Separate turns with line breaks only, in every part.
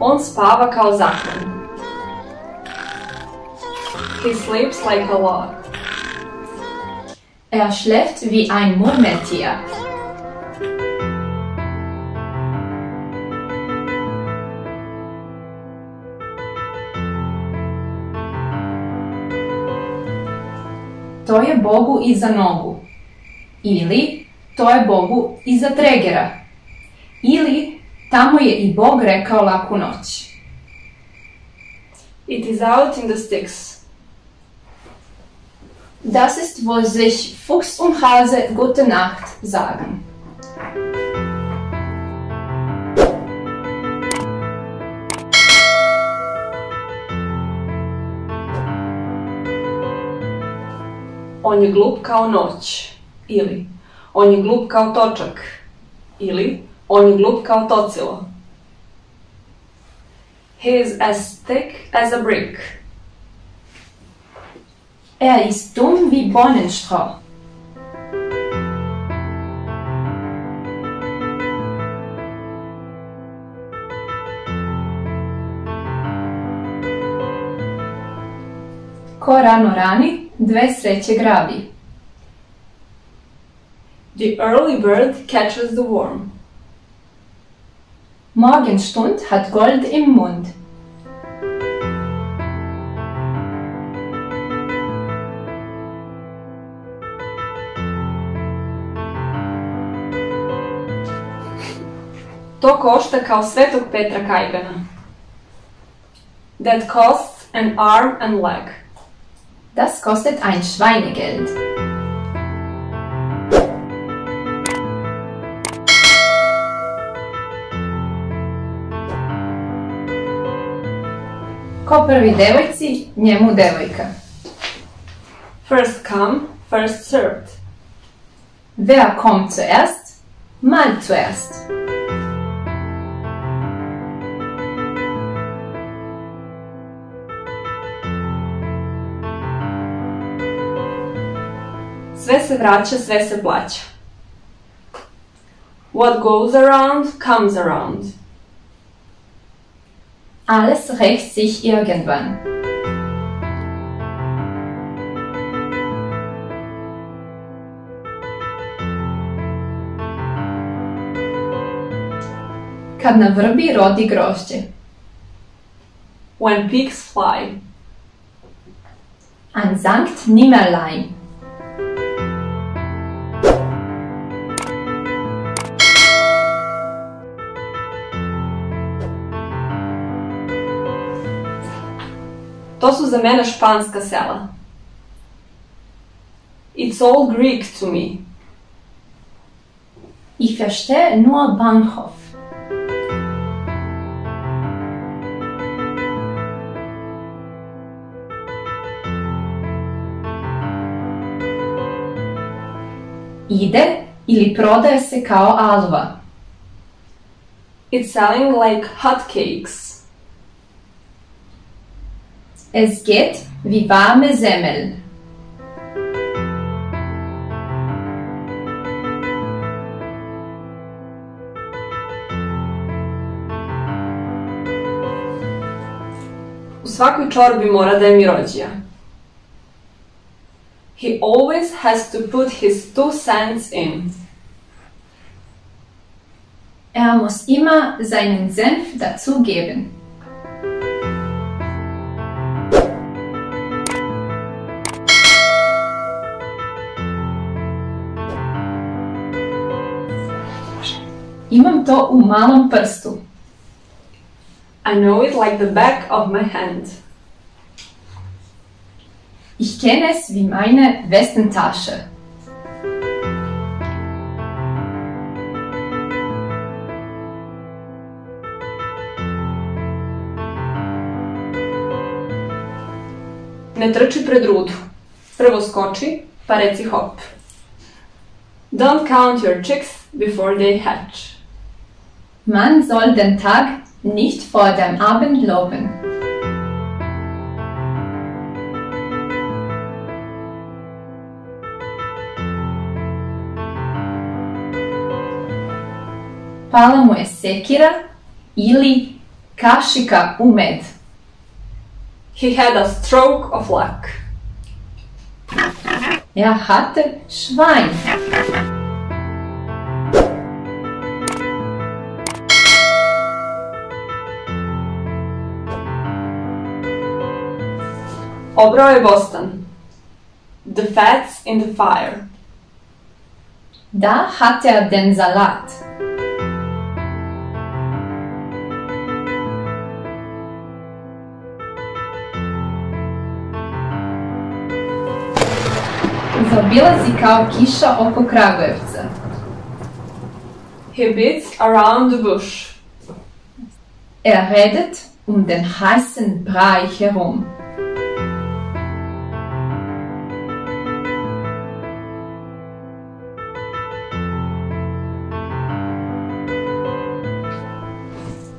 On spava kao zakon. He sleeps like a log.
Schläft wie ein Murmeltier. To je Bogu iza nogu. Ili to je Bogu iza tregera. Ili tamo je i Bog rekao laku noć.
It is out in the sticks.
Das ist, wo sich Fuchs und Hase Gute Nacht sagen.
On je glup kao noć. Ili on je glup kao točak. Ili on je glup kao tocilo. He is as thick as a brick.
Ist dumm wie Bohnenstrauch. Ko rano rani, dve sreće grabi.
The early bird catches the worm.
Morgenstund hat Gold im Mund.
To košta kao Svetog Petra kajgana. That costs an arm and leg.
Das kostet ein Schweinegeld. Ko prvi devojci, njemu devojka.
First come, first served.
Wer kommt zuerst? Mal zuerst.
Sve se vraća, sve se plaća. What goes around, comes around.
Alles rächt sich irgendwann. Kad na vrbi rodi grožđe.
When pigs fly.
An Sankt Nimmerlein.
To su za mene španska sela. It's all Greek to me.
Ich verstehe nur Bahnhof. Ide ili prodaje se kao alva.
It's selling like hotcakes.
Es geht wie warme Semmel.
U svakoj čorbi mora da je mirođija. He always has to put his 2 cents in.
Muss immer seinen Senf dazugeben. Imam to u malom prstu.
I know it like the back of my hand.
Ich kenne es wie meine Westentasche.
Ne trči pred rudu. Prvo skoči, pa reci hop. Don't count your chicks before they hatch.
Man soll den Tag nicht vor dem Abend loben. Pala mu je sekira ili kašika u med.
He had a stroke of luck.
Er hatte Schwein.
Obrao je bostan. The fat's in the fire.
Da hat er den Salat. Zaobilazi kao kiša oko Kragujevca.
He beats around the bush.
Er redet den heißen Brei herum.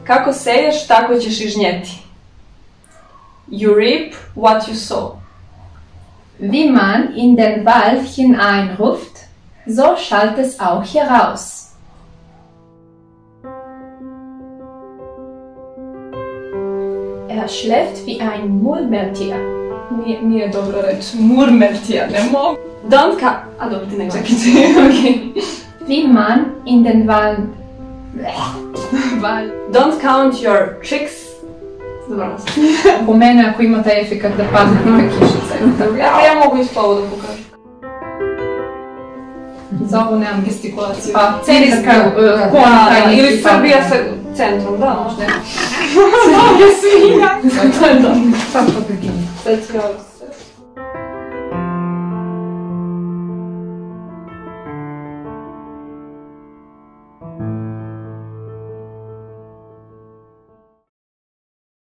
Kako seješ, tako ćeš i žnjeti. You reap what you sow.
Wie man in den Wald hineinruft, so schallt es auch heraus. Er schläft wie ein Murmeltier. Nije dobro reći Murmeltier, ne mogu.
A dobro, ti nek čekaj. Okay.
Wie man in den Wald...
Don't count your chicks. Zaboravila sam.
Po mene ako ima taj efekat da padne nove kišice.
Ja mogu iz povoda pokažem.
Za ovo nemam gestikulaciju.
Pa, centar, ili Srbija sa centrom, da, možda. Mnoge svinja. To je dobro.
Sad to begini.
Sad ću